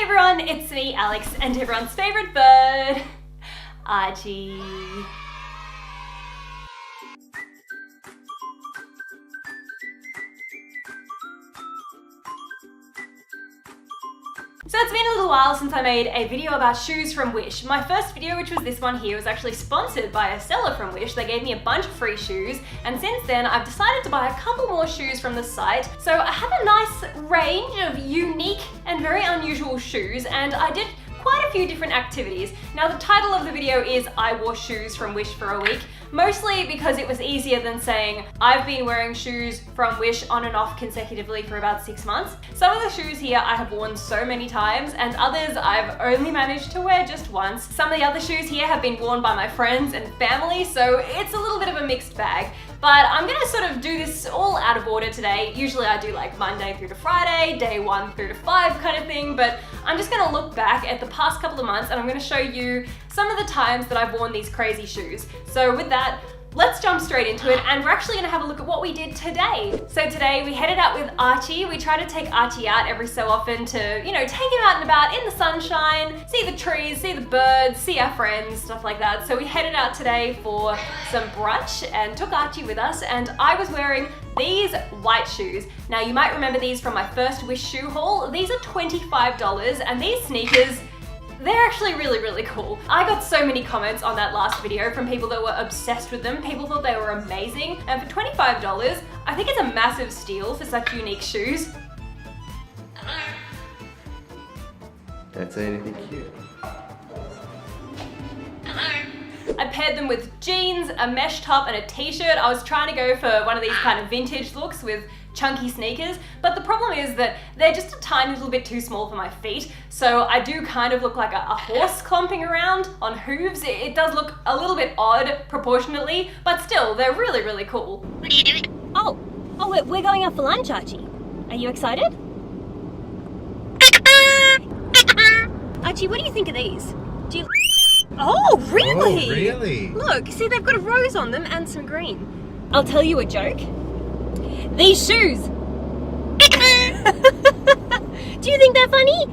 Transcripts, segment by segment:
everyone, it's me, Alex, and everyone's favourite bird, Archie. So it's been a little while since I made a video about shoes from Wish. My first video, which was this one here, was actually sponsored by a seller from Wish. They gave me a bunch of free shoes, and since then I've decided to buy a couple more shoes from the site. So I have a nice range of unique and very unusual shoes, and I did quite a few different activities. Now the title of the video is I wore shoes from Wish for a week, mostly because it was easier than saying I've been wearing shoes from Wish on and off consecutively for about 6 months. Some of the shoes here I have worn so many times, and others I've only managed to wear just once. Some of the other shoes here have been worn by my friends and family, so it's a little bit of a mixed bag. But I'm gonna sort of do this all out of order today. Usually I do like Monday through to Friday, day 1 through to 5 kind of thing, but I'm just gonna look back at the past couple of months and I'm gonna show you some of the times that I've worn these crazy shoes. So with that, let's jump straight into it, and we're actually gonna have a look at what we did today. So today we headed out with Archie. We try to take Archie out every so often to, you know, take him out and about in the sunshine, see the trees, see the birds, see our friends, stuff like that. So we headed out today for some brunch and took Archie with us, and I was wearing these white shoes. Now you might remember these from my first Wish shoe haul. These are $25, and these sneakers, they're actually really cool. I got so many comments on that last video from people that were obsessed with them. People thought they were amazing. And for $25, I think it's a massive steal for such unique shoes. Don't say anything cute. I paired them with jeans, a mesh top, and a t-shirt. I was trying to go for one of these kind of vintage looks with chunky sneakers, but the problem is that they're just a tiny little bit too small for my feet, so I do kind of look like a horse clomping around on hooves. It does look a little bit odd proportionately, but still, they're really cool. What are you doing? Oh, we're going out for lunch, Archie. Are you excited? Archie, what do you think of these? Do you... Oh, really? Oh, really? Look, see, they've got a rose on them and some green. I'll tell you a joke. These shoes! Do you think they're funny?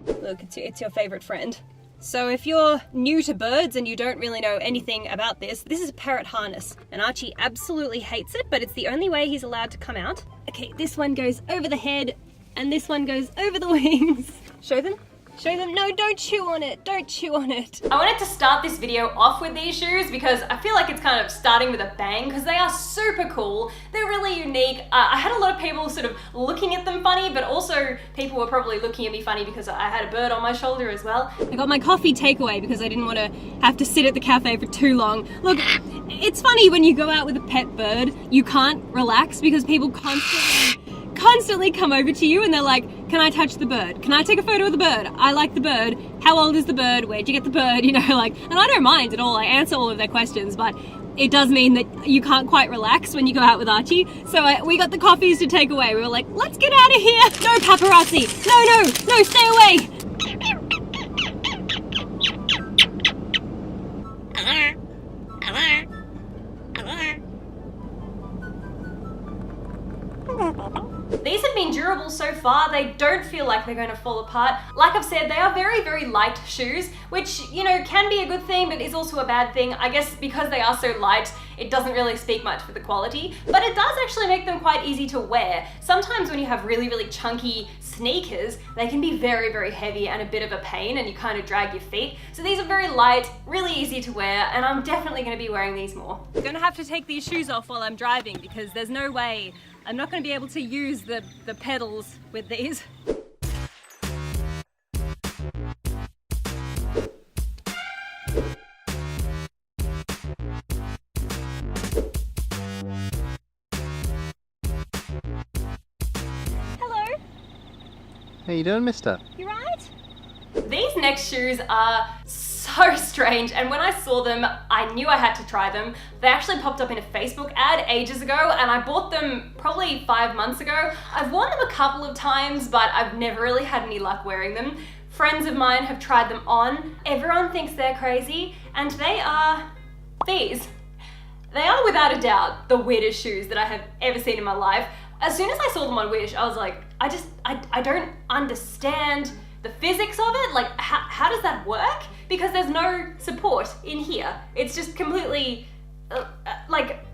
Look, it's your favourite friend. So if you're new to birds and you don't really know anything about this is a parrot harness. And Archie absolutely hates it, but it's the only way he's allowed to come out. Okay, this one goes over the head and this one goes over the wings. Show them. Show them. No, don't chew on it. Don't chew on it. I wanted to start this video off with these shoes because I feel like it's kind of starting with a bang because they are super cool. They're really unique. I had a lot of people sort of looking at them funny, but also people were probably looking at me funny because I had a bird on my shoulder as well. I got my coffee takeaway because I didn't want to have to sit at the cafe for too long. Look, it's funny when you go out with a pet bird, you can't relax because people constantly come over to you and they're like, can I touch the bird? Can I take a photo of the bird? I like the bird. How old is the bird? Where'd you get the bird? You know, like, and I don't mind at all. I answer all of their questions, but it does mean that you can't quite relax when you go out with Archie. So we got the coffees to take away. We were like, let's get out of here. No paparazzi. No, stay away. These have been durable so far. They don't feel like they're going to fall apart. Like I've said, they are very light shoes, which, you know, can be a good thing, but is also a bad thing. I guess because they are so light, it doesn't really speak much for the quality, but it does actually make them quite easy to wear. Sometimes when you have really chunky sneakers, they can be very heavy and a bit of a pain, and you kind of drag your feet. So these are very light, really easy to wear, and I'm definitely going to be wearing these more. I'm gonna have to take these shoes off while I'm driving because there's no way I'm not going to be able to use the pedals with these. Hello. How you doing, mister? You right? These next shoes are so strange, and when I saw them, I knew I had to try them. They actually popped up in a Facebook ad ages ago, and I bought them probably 5 months ago. I've worn them a couple of times, but I've never really had any luck wearing them. Friends of mine have tried them on. Everyone thinks they're crazy, and they are these. They are without a doubt the weirdest shoes that I have ever seen in my life. as soon as I saw them on Wish, I was like, I don't understand the physics of it. Like, how does that work? Because there's no support in here. It's just completely, like,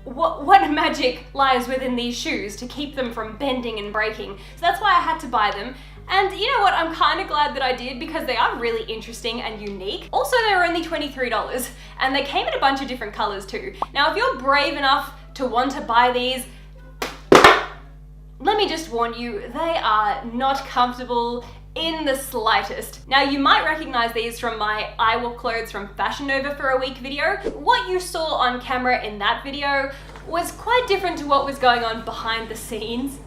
what magic lies within these shoes to keep them from bending and breaking? So that's why I had to buy them. And you know what, I'm kind of glad that I did because they are really interesting and unique. Also, they were only $23 and they came in a bunch of different colors too. Now, if you're brave enough to want to buy these, let me just warn you, they are not comfortable in the slightest. Now, you might recognize these from my I wore clothes from Fashion Nova for a week video. What you saw on camera in that video was quite different to what was going on behind the scenes.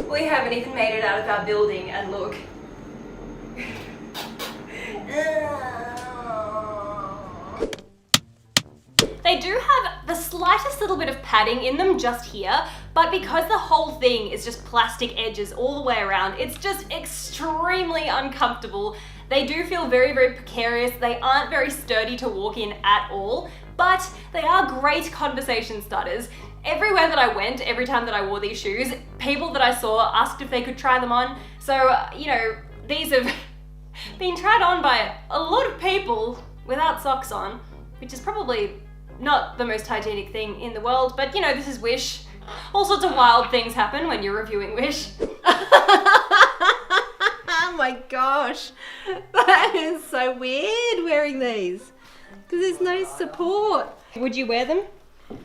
We haven't even made it out of our building and look. They do have the slightest little bit of padding in them just here, but because the whole thing is just plastic edges all the way around, it's just extremely uncomfortable. They do feel very, very precarious. They aren't very sturdy to walk in at all, but they are great conversation starters. Everywhere that I went, every time that I wore these shoes, people that I saw asked if they could try them on. So, you know, these have been tried on by a lot of people without socks on, which is probably not the most hygienic thing in the world, but you know, this is Wish. All sorts of wild things happen when you're reviewing Wish. Oh my gosh, that is so weird wearing these because there's no support. Would you wear them?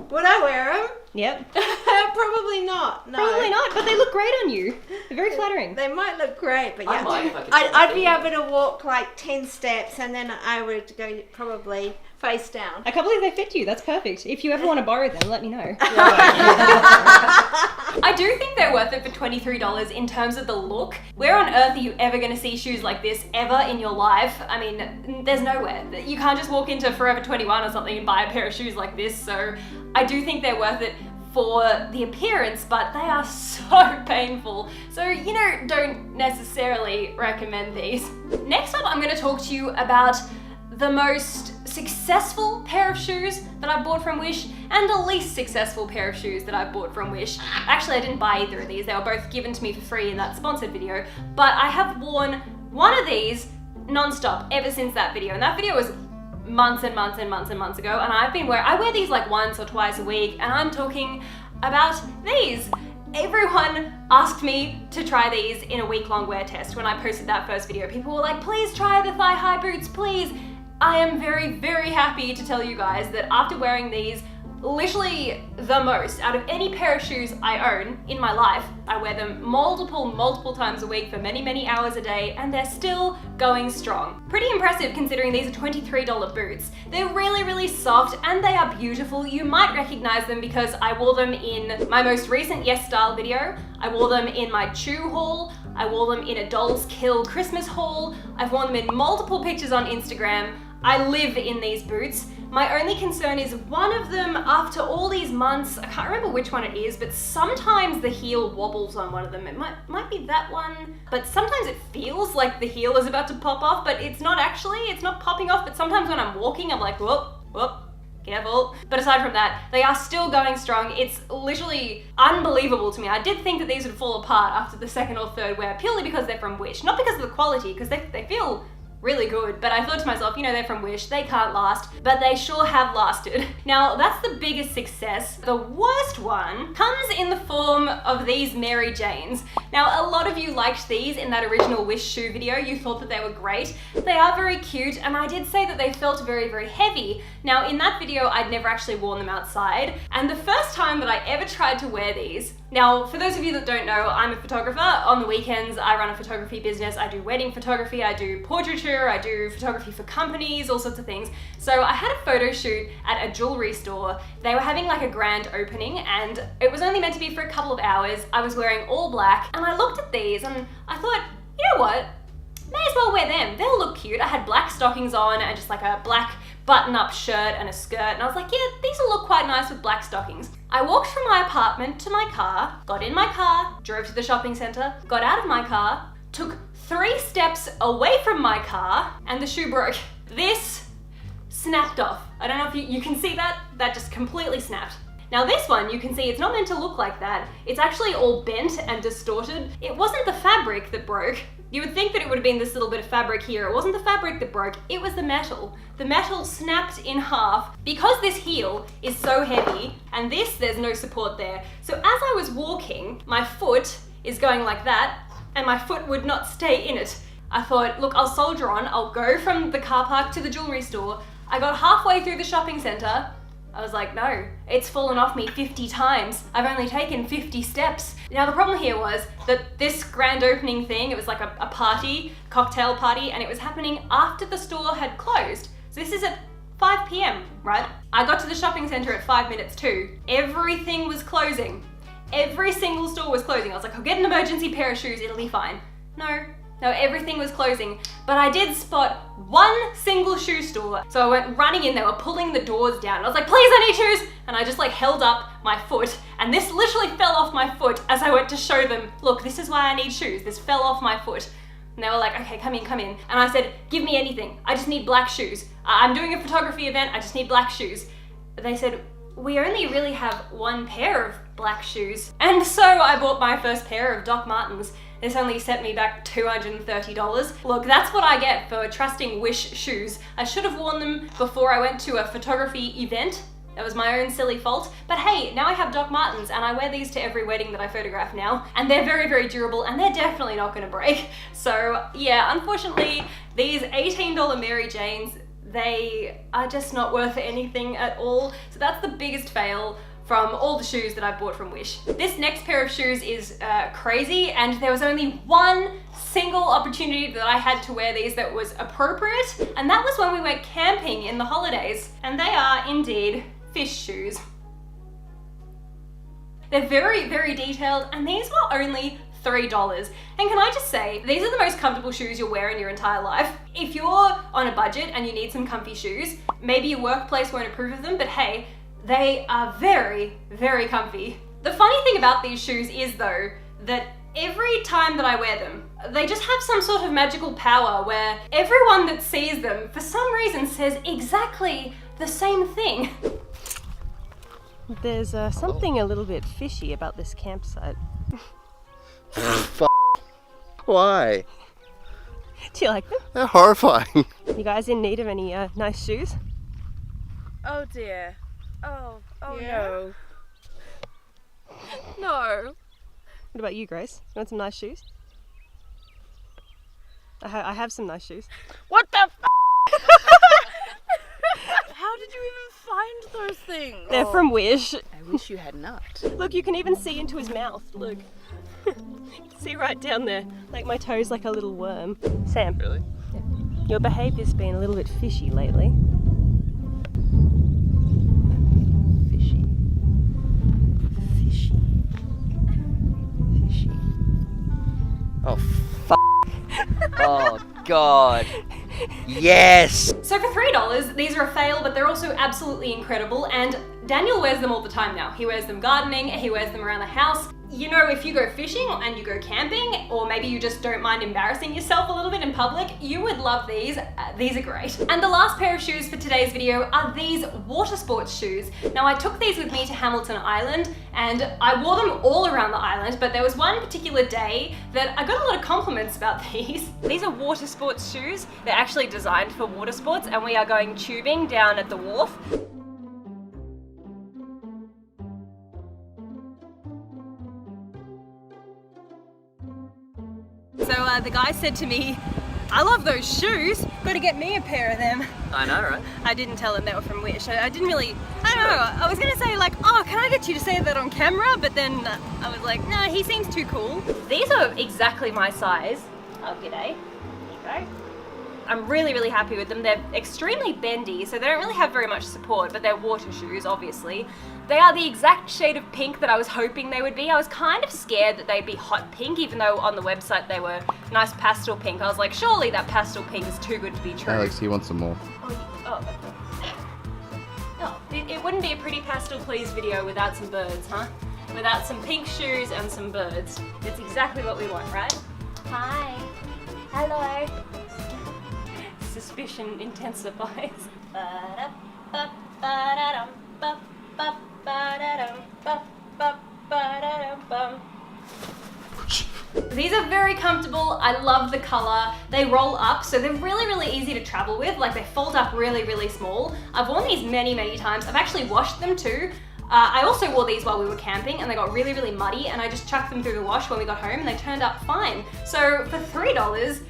Would I wear them? Yep. Probably not. No. Probably not, but they look great on you. They're very flattering. They might look great, but I yeah, might if I could I'd be able to walk like 10 steps and then I would go probably face down. I can't believe they fit you. That's perfect. If you ever want to borrow them, let me know. I do think they're worth it for $23 in terms of the look. Where on earth are you ever going to see shoes like this ever in your life? I mean, there's nowhere. You can't just walk into Forever 21 or something and buy a pair of shoes like this, so I do think they're worth it for the appearance, but they are so painful. So, you know, don't necessarily recommend these. Next up, I'm going to talk to you about the most successful pair of shoes that I bought from Wish and the least successful pair of shoes that I've bought from Wish. Actually, I didn't buy either of these. They were both given to me for free in that sponsored video, but I have worn one of these non-stop ever since that video, and that video was months and months and months and months ago, and I wear these like once or twice a week, and I'm talking about these. Everyone asked me to try these in a week-long wear test when I posted that first video. People were like, please try the thigh-high boots, please. I am very, very happy to tell you guys that after wearing these literally the most out of any pair of shoes I own in my life, I wear them multiple times a week for many hours a day, and they're still going strong. Pretty impressive considering these are $23 boots. They're really soft and they are beautiful. You might recognize them because I wore them in my most recent Yes Style video. I wore them in my Chew haul. I wore them in a Dolls Kill Christmas haul. I've worn them in multiple pictures on Instagram. I live in these boots. My only concern is one of them, after all these months, I can't remember which one it is, but sometimes the heel wobbles on one of them. It might be that one, but sometimes it feels like the heel is about to pop off, but it's not actually, it's not popping off, but sometimes when I'm walking, I'm like, whoop, careful. But aside from that, they are still going strong. It's literally unbelievable to me. I did think that these would fall apart after the second or third wear, purely because they're from Wish, not because of the quality, because they feel really good, but I thought to myself, you know, they're from Wish, they can't last, but they sure have lasted. Now, that's the biggest success. The worst one comes in the form of these Mary Janes. Now, a lot of you liked these in that original Wish shoe video. You thought that they were great. They are very cute, and I did say that they felt very heavy. Now, in that video, I'd never actually worn them outside, and the first time that I ever tried to wear these, now, for those of you that don't know, I'm a photographer. On the weekends, I run a photography business. I do wedding photography, I do portraiture, I do photography for companies, all sorts of things. So I had a photo shoot at a jewelry store. They were having like a grand opening, and it was only meant to be for a couple of hours. I was wearing all black, and I looked at these and I thought, you know what? May as well wear them. They'll look cute. I had black stockings on and just like a black button-up shirt and a skirt, and I was like, yeah, these will look quite nice with black stockings. I walked from my apartment to my car, got in my car, drove to the shopping center, got out of my car, took 3 steps away from my car, and the shoe broke. This snapped off. I don't know if you can see that. That just completely snapped. Now this one, you can see it's not meant to look like that. It's actually all bent and distorted. It wasn't the fabric that broke. You would think that it would have been this little bit of fabric here. It wasn't the fabric that broke, it was the metal. The metal snapped in half. Because this heel is so heavy, and there's no support there. So as I was walking, my foot is going like that, and my foot would not stay in it. I thought, look, I'll soldier on. I'll go from the car park to the jewelry store. I got halfway through the shopping center. I was like, no, it's fallen off me 50 times. I've only taken 50 steps. Now the problem here was that this grand opening thing, it was like a party, cocktail party, and it was happening after the store had closed. So this is at 5 p.m, right? I got to the shopping center at 5 minutes to. Everything was closing. Every single store was closing. I was like, I'll get an emergency pair of shoes, it'll be fine. No, everything was closing. But I did spot one single shoe store. So I went running in, they were pulling the doors down. I was like, please, I need shoes. And I just like held up my foot, and this literally fell off my foot as I went to show them, look, this is why I need shoes. This fell off my foot. And they were like, okay, come in. And I said, give me anything. I just need black shoes. I'm doing a photography event, I just need black shoes. They said, we only really have one pair of black shoes. And so I bought my first pair of Doc Martens. This only set me back $230. Look, that's what I get for trusting Wish shoes. I should have worn them before I went to a photography event. That was my own silly fault. But hey, now I have Doc Martens and I wear these to every wedding that I photograph now. And they're very, very durable and they're definitely not gonna break. So yeah, unfortunately, these $18 Mary Janes, they are just not worth anything at all. So that's the biggest fail from all the shoes that I bought from Wish. This next pair of shoes is crazy, and there was only one single opportunity that I had to wear these that was appropriate, and that was when we went camping in the holidays. And they are indeed fish shoes. They're very, very detailed, and these were only $3. And can I just say, these are the most comfortable shoes you'll wear in your entire life. If you're on a budget and you need some comfy shoes, maybe your workplace won't approve of them, but hey, they are very, very comfy. The funny thing about these shoes is though, that every time that I wear them, they just have some sort of magical power where everyone that sees them, for some reason, says exactly the same thing. There's something a little bit fishy about this campsite. Why? Do you like them? They're horrifying. You guys in need of any nice shoes? Oh dear. Oh Yeah. no. What about you, Grace? You want some nice shoes? I have some nice shoes. What the f? How did you even find those things? They're from Wish. I wish you had not. Look, you can even see into his mouth. Look. You can see right down there. Like my toe's like a little worm. Sam. Really? Your behaviour's been a little bit fishy lately. Fishy. Fishy. Fishy. Oh, oh, God. Yes! So for $3, these are a fail, but they're also absolutely incredible, and Daniel wears them all the time now. He wears them gardening, he wears them around the house. You know, if you go fishing and you go camping, or maybe you just don't mind embarrassing yourself a little bit in public, you would love these. These are great. And the last pair of shoes for today's video are these water sports shoes. Now I took these with me to Hamilton Island and I wore them all around the island, but there was one particular day that I got a lot of compliments about these. These are water sports shoes. They're actually designed for water sports, and we are going tubing down at the wharf. So the guy said to me, I love those shoes, gotta get me a pair of them. I know, right? I didn't tell him they were from Wish. I didn't really, I don't know, I was gonna say like, oh, can I get you to say that on camera? But then I was like, nah, he seems too cool. These are exactly my size. Oh, g'day. There you go. I'm really, really happy with them. They're extremely bendy, so they don't really have very much support, but they're water shoes, obviously. They are the exact shade of pink that I was hoping they would be. I was kind of scared that they'd be hot pink, even though on the website they were nice pastel pink. I was like, surely that pastel pink is too good to be true. Alex, he wants some more. It wouldn't be a Pretty Pastel Please video without some birds, huh? Without some pink shoes and some birds. It's exactly what we want, right? Hi. Hello. Suspicion intensifies. These are very comfortable. I love the color. They roll up, so they're really, really easy to travel with. Like, they fold up really, really small. I've worn these many, many times. I've actually washed them too. I also wore these while we were camping and they got really, really muddy, and I just chucked them through the wash when we got home and they turned up fine. So for $3,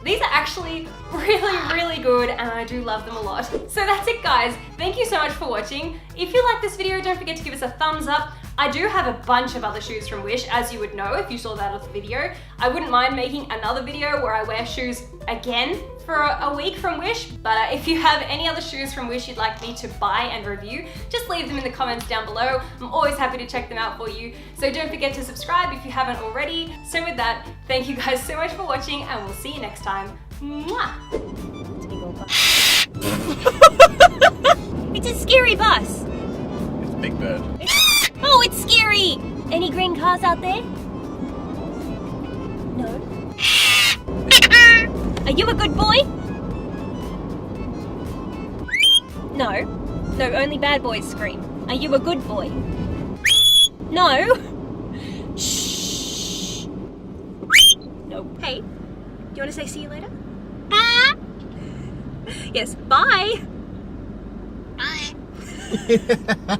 these are actually really, really good, and I do love them a lot. So that's it, guys. Thank you so much for watching. If you like this video, don't forget to give us a thumbs up. I do have a bunch of other shoes from Wish, as you would know if you saw that other video. I wouldn't mind making another video where I wear shoes again for a week from Wish, but if you have any other shoes from Wish you'd like me to buy and review, just leave them in the comments down below. I'm always happy to check them out for you. So don't forget to subscribe if you haven't already. So with that, thank you guys so much for watching, and we'll see you next time. Mwah! It's a scary bus. It's Big Bird. Oh, it's scary! Any green cars out there? No. Are you a good boy? No. No, only bad boys scream. Are you a good boy? No. Shh. No. Hey, do you want to say see you later? Yes, bye. Bye.